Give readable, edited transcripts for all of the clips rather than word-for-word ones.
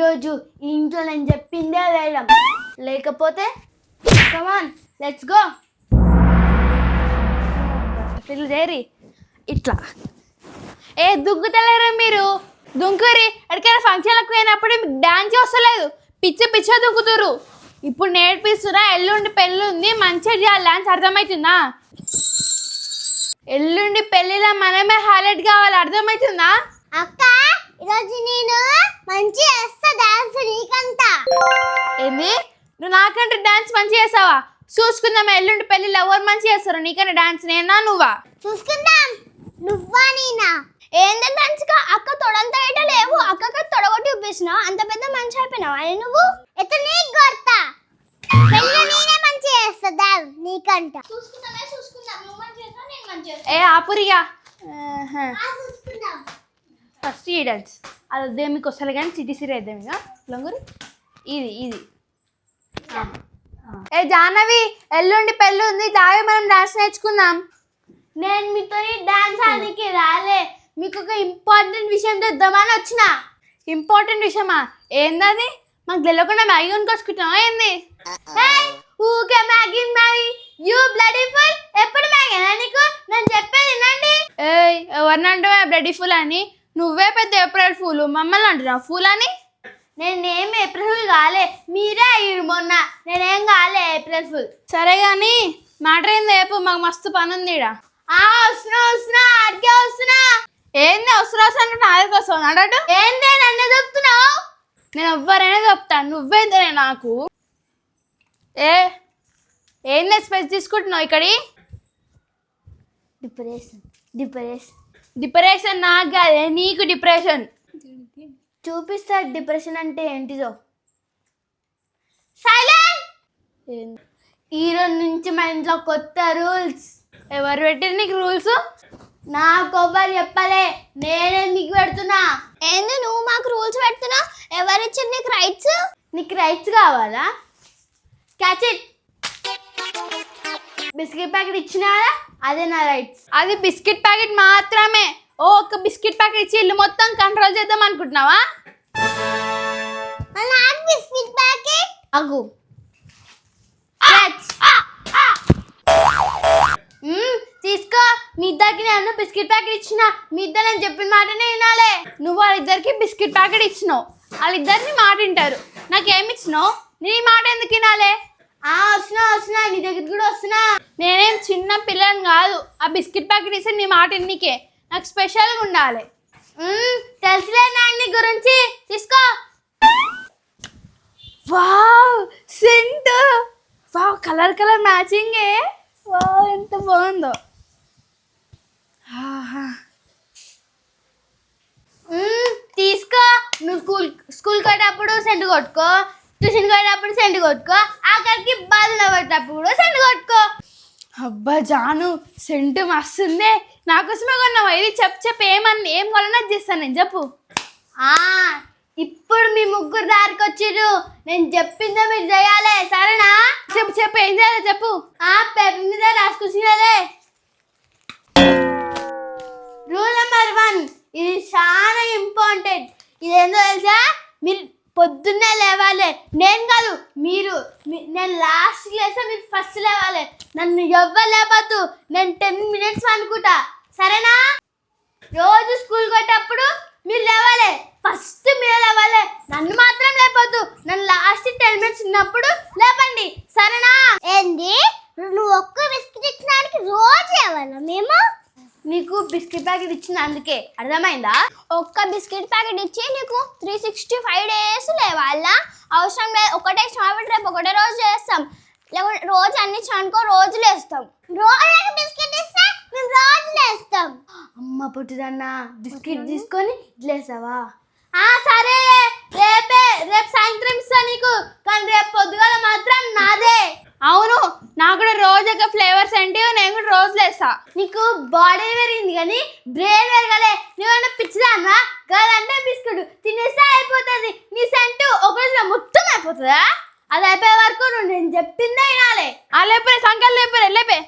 ఈరోజు ఇంట్లో నేను చెప్పిందే వేయడం, లేకపోతే కమాన్ లెట్స్ గో. ఇట్లా చేరి ఇట్లా దుంకుతలేరు మీరు, దుంకురి. ఎక్కడికైనా ఫంక్షన్లకు పోయినప్పుడు మీకు డాన్స్ వస్తలేదు, పిచ్చ దుంకుతురు. ఇప్పుడు నేర్పిస్తున్నా, ఎల్లుండి పెళ్ళి ఉంది, మంచిగా చేయాలి డాన్స్, అర్థమవుతుందా? ఎల్లుండి పెళ్ళిలో మనమే హైలైట్ కావాలి, అర్థమవుతుందా? అక్క ఈరోజు నేను మంచిగా చేస్తా డాన్స్ నీకంతా. ఏంది, నువ్వు నాకంటే డాన్స్ మంచిగా చేస్తావా? చూసుకుందాం ఎల్లుండి పెళ్ళిలో ఎవరు మంచిగా చేస్తారు, నీకంటే డాన్స్ నేనా నువ్వా? చూసుకుందాం, నువ్వా నేనా? ఏంది మంచిగా అక్క తొడంతా ఏట లేవు, అక్కకి తొడగొట్టి చూపిస్తున్నా, అంత పెద్ద మంచి అయిపోయినావా నువ్వు? ఎత్తు నీకు కొడతా, పెళ్ళి నేనే మంచిగా చేస్తా డాన్స్ నీకంట. చూసుకుందాం, నువ్వు మంచిగా చేస్తావు నేను మంచిగా చేస్తా. ఆపురిగా చూసుకుందాం. ఫస్ట్ ఈ డాన్స్ అది వద్దే మీకు వస్తారు కానీ సిటీ అయిద్దాం ఇక లొంగురి. ఇది జాహ్నవి, ఎల్లుండి పెళ్ళి ఉంది, దావి మనం డాన్స్ నేర్చుకుందాం. నేను మీతో డాన్స్ ఆడికి రాలే, మీకు ఒక ఇంపార్టెంట్ విషయం తెద్దామని వచ్చిన. ఇంపార్టెంట్ విషయమా? ఏందది? మాకు తెలియకుండా మ్యాగీ కొనుకొచ్చుకుంటున్నావా ఏంది? ఊకే మ్యాగీ యూ బ్లడీ ఫుల్, ఎప్పుడు మ్యాగీనా నీకు? నేను చెప్పేది వినండి. ఎవరినంటే బ్లడీ ఫుల్ అని? నువ్వే పెద్ద ఏప్రిల్ ఫూల్, మమ్మల్ని అంటున్నావు ఫూల్ అని? నేనేం ఏప్రిల్ ఫుల్ కాలే, మీరే అయ్యారు మొన్న, నేనేం కాలే ఏప్రిల్ ఫుల్. సరే కానీ మ్యాటర్ ఏంది రేపు, మాకు మస్తు పని ఉంది ఈడ. వస్తున్నా అడిగే వస్తున్నా. ఏంది వస్తున్నా అంటే నా దగ్గర వస్తావు అడటు? ఏంది నన్ను చెప్తున్నావు? నేను ఎవ్వరైనా చెప్తాను, నువ్వేందే నాకు. ఏంది స్పెస్ తీసుకుంటున్నావు ఇక్కడి? డిప్రెషన్ నాకు కాదే, నీకు డిప్రెషన్. చూపిస్తా డిప్రెషన్ అంటే ఏంటిదో. సైలెంట్. ఈరోజు నుంచి మా ఇంట్లో కొత్త రూల్స్. ఎవరు పెట్టారు నీకు రూల్స్? నాకు ఎవ్వరు చెప్పలే, నేనే నీకు పెడుతున్నా. ఏంది నువ్వు మాకు రూల్స్ పెడుతున్నా? ఎవరిచ్చారు నీకు రైట్స్? నీకు రైట్స్ కావాలా? Catch it. బిస్కెట్ ప్యాకెట్ ఇచ్చినా అదే నా రైట్స్. అది బిస్కెట్ ప్యాకెట్ మాత్రమే. ఒక బిస్కెట్ ప్యాకెట్ ఇచ్చి ఇల్లు మొత్తం కంట్రోల్ చేద్దాం అనుకుంటున్నావా? నాకు బిస్కెట్ ప్యాకెట్ అగు తీసుకో. మీ ఇద్దరికి నేను బిస్కెట్ ప్యాకెట్ ఇచ్చిన, మీ ఇద్దరు నేను చెప్పిన మాటనే వినాలే. నువ్వు వాళ్ళిద్దరికి బిస్కెట్ ప్యాకెట్ ఇచ్చినావు, వాళ్ళిద్దరిని మాట వింటారు. నాకేమి ఇచ్చినావు? నీ మాట ఎందుకు వినాలే? వస్తున్నా, నీ దగ్గరికి కూడా వస్తున్నా. నేనేం చిన్న పిల్లని కాదు, ఆ బిస్కెట్ ప్యాకెట్ ఇస్తే నీ మాట ఎన్నికే, నాకు స్పెషల్గా ఉండాలి. తెలుసులే నాకు నీ గురించి, తీసుకో. వావ్ సెంట్, వావ్ కలర్ మ్యాచింగే, వావ్ ఎంత బాగుందో. తీసుకో. నువ్వు స్కూల్కి వెళ్ళేటప్పుడు సెంట్ కొట్టుకో, ట్యూషన్కి వెళ్ళేటప్పుడు సెంట్ కొట్టుకో, ఆఖరికి బాధలో పడేటప్పుడు కూడా సెంట్ కొట్టుకో. అబ్బా జాను, సెంట్ మస్తుందే, నాకోసమే కొన్నావా ఇది? చెప్పు ఏం కొన్నా చేస్తాను నేను, చెప్పు. ఇప్పుడు మీ ముగ్గురు దారికి వచ్చిర్రు, నేను చెప్పిందో మీరు చేయాలి, సరేనా? చెప్పు ఏం చేయాలో చెప్పు. పేపర్ మీద రాసుకొచ్చినదే. రూల్ నెంబర్ 1, ఇది చాలా ఇంపార్టెంట్. ఇదేందో తెలుసా? మీరు పొద్దున్నే లేవాలి. నేను కాదు, మీరు. నేను లాస్ట్ లేస్తే మీరు ఫస్ట్ లేవాలి. నన్ను ఎవ్వరు లేపద్దు, నేను 10 minutes అనుకుంటా, సరేనా? రోజు స్కూల్కి వచ్చేటప్పుడు మీరు లేవాలి, ఫస్ట్ మీరు లేవాలి, నన్ను మాత్రం లేపద్దు. నన్ను లాస్ట్ 10 minutes ఉన్నప్పుడు లేపండి, సరేనా? ఏంది నువ్వు ఒక్క బిస్కెట్ ఇచ్చినానికి రోజు లేవాలా మేము? నీకు బిస్కెట్ ప్యాకెట్ ఇచ్చింది అందుకే, అర్థమైందా? ఒక్క బిస్కెట్ ప్యాకెట్ ఇచ్చి నీకు 365 days లేవాలా? అవసరం లేదు, ఒకటే శ్రావణ రేపు ఒకటే రోజు చేస్తాం, లేకుంటే రోజు అన్ని చనుకో రోజు లేస్తాం. రోజు బిస్కెట్ ఇస్తే మేము రోజు లేస్తాం. అమ్మ పుట్టిదన్నా, బిస్కెట్ తీసుకొని ఇట్లేసావా? సరే, రేపు సాయంత్రం ఇస్తా నీకు, కానీ రేపు పొద్దుగాల మాత్రం నాదే. అవును, నాకు కూడా రోజు ఒక ఫ్లేవర్స్ అంటే నేను కూడా రోజు లేస్తా. నీకు బాడీ పెరిగింది కానీ బ్రెయిన్ పెరగలే. నువ్వన్నా పిచ్చిదాన్నా? కాదంటే బిస్కెట్ తినేస్తే అయిపోతుంది, నీ సెంటు ఒక రోజులో మొత్తం అయిపోతుందా? అది అయిపోయే వరకు నువ్వు నేను చెప్పిందే వినాలి. లేపే సంకల్ లేపే నువ్వు.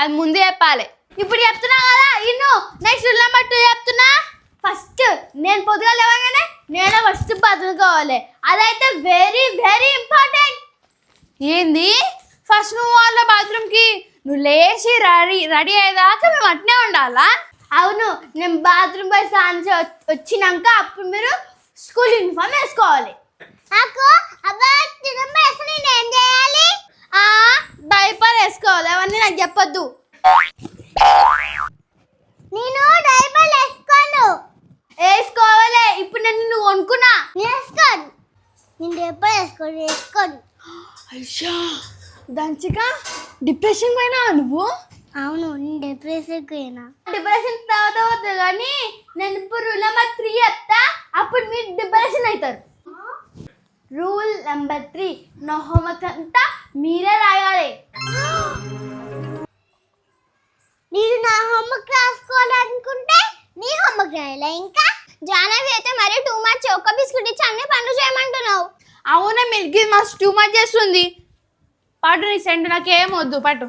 అది ముందే చెప్పాలి, ఇప్పుడు చెప్తున్నా కదా ఇన్ను నెక్స్ట్ రూల్ నెంబర్ 2 చెప్తున్నా. ఫస్ట్ నేను పొద్దుగా లేవగానే నేను ఫస్ట్ బాత్రూమ్ కావాలి. అదైతే వెరీ వెరీ ఇంపార్టెంట్. ఏంది ఫస్ట్ నువ్వు వాళ్ళ బాత్రూమ్కి నువ్వు లేచి రెడీ అయ్యేదాకా మేము అట్నే ఉండాలా? అవును, నేను బాత్రూమ్ పోయి స్నానం వచ్చినాక అప్పుడు మీరు స్కూల్ యూనిఫామ్ వేసుకోవాలి. నాకు అబ్బా తినమ్మా అసలు నేను ఏం చేయాలి? డైపర్ వేసుకోవాలి. అవన్నీ నాకు చెప్పొద్దు. నేను డైపర్ వేసుకోవాలి. ఇప్పుడు నేను నువ్వు కొనుక్కున్నా. వేసుకోను. నేను డైపర్ వేసుకోను. అయ్యా దంచిగా డిప్రెషన్ పోయినా నువ్వు? అవును, నేను డిప్రెషన్ పోయినా. డిప్రెషన్ తర్వాత అవుతుంది కానీ నేను ఇప్పుడు రూల్ నెంబర్ 3 చెప్తా, అప్పుడు మీరు డిప్రెషన్ అవుతారు. రూల్ నెంబర్ 3, నా హోంవర్క్ అంతా మీరే రాయాలి. నేను నా హోంవర్క్ రాసుకోవాలనుకుంటే నీ హోంవర్క్ రాయాలి. ఇంకా జానవి అయితే మరి టూ మచ్. ఒక్క బిస్కెట్ ఇచ్చి అన్ని పనులు చేయమంటున్నావు. అవునా, మిల్కీ మస్తు టూ మచ్ చేస్తుంది. పాటు నీ సెంటు నాకేం వద్దు పట్టు.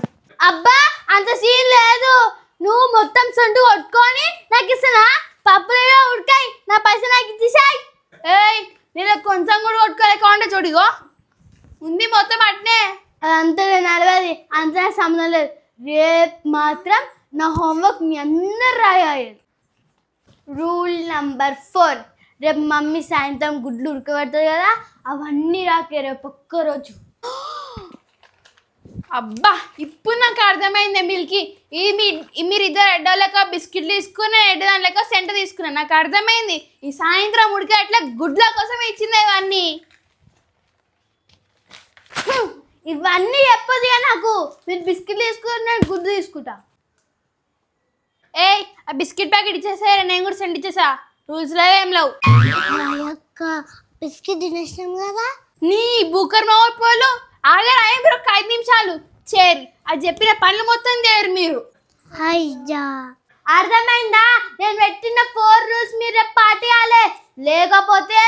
అబ్బా అంత సీన్ లేదు. నువ్వు మొత్తం సొంటు కొట్టుకొని నాకు ఇస్తున్నా. పప్పులో ఉడకాయి, నా పైసలు నాకు ఇచ్చేసాయి. ఏయ్ నేను కొంచెం కూడా కొట్టుకోలేకుండా చూడిగో ఉంది మొత్తం అట్నే. అదంతా నలభై అంతా సంబంధం లేదు. రేపు మాత్రం నా హోంవర్క్ మీ అందరు రాయాలి. రూల్ నెంబర్ 4, రేపు మమ్మీ సాయంత్రం గుడ్లు ఉడకబెడుతుంది కదా, అవన్నీ రాకే రేపు ఒక్కరోజు. అబ్బా ఇప్పుడు నాకు అర్థమైంది మిల్కీ. మీరు ఇద్దరు ఎడ్డోళ్ళక బిస్కెట్లు తీసుకుని ఎడ్డదానిలక సెంట తీసుకున్నాను. నాకు అర్థమైంది. ఈ సాయంత్రం ఉడికే అట్లా గుడ్ల కోసం ఇచ్చింది ఇవన్నీ. ఇవన్నీ చెప్పదు కదా నాకు. మీరు బిస్కెట్లు తీసుకుని నేను గుడ్డు తీసుకుంటా. ఏయ్ ఆ బిస్కెట్ ప్యాకెట్ ఇచ్చేసారా? నేను కూడా సెంట్ ఇచ్చేసా. రూల్స్ లేవు ఏం లేవు. బిస్కెట్ తినేసినాం కదా. నీ బుక్కర్ మావోళ్ళు ఆగరా మీరు ఒక 5 నిమిషాలు చేరి అది చెప్పిన పనులు మొత్తం చేయరు మీరు. అయ్యా అర్థమైందా? నేను పెట్టిన 4 రూల్స్ మీరు రేపు పాటియాలి. లేకపోతే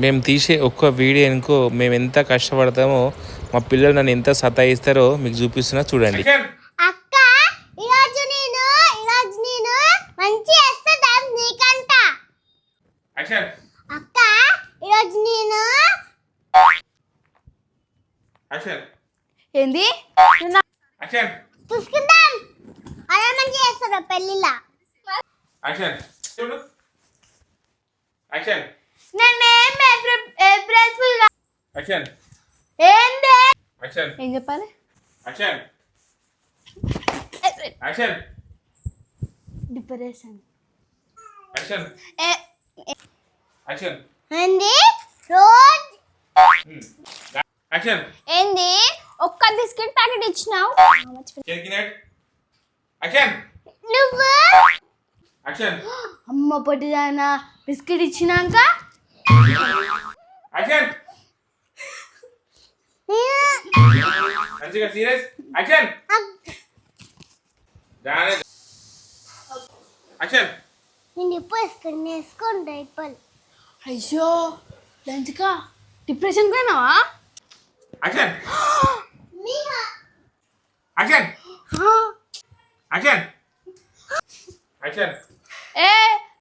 మేము తీసే ఒక్క వీడియో అనుకో మేము ఎంత కష్టపడతామో, మా పిల్లలు నన్ను ఎంత సతాయిస్తారో మీకు చూపిస్తున్నా చూడండి. అక్క ఈరోజు నేను మంచి చేస్తా డాన్స్ నీకంట. అక్క ఈరోజు నేను ఏంది చూసుకుందాం. అలా మంచి చేస్తారా పెళ్ళిలా? నేనేం ఏప్రిల్ ఏంది ఏం చెప్పాలి? డిప్రెషన్ ఏంది రోజు ఏంది ఒక్క బిస్కెట్ ప్యాకెట్ ఇచ్చినావు నువ్వు? అమ్మ పొట్టిదానా బిస్కెట్ ఇచ్చినాక నేను ఇప్పుడు వేసుకోండి డైపర్. అయ్యో లంచికా డిప్రెషన్ పోయినావా? ఏ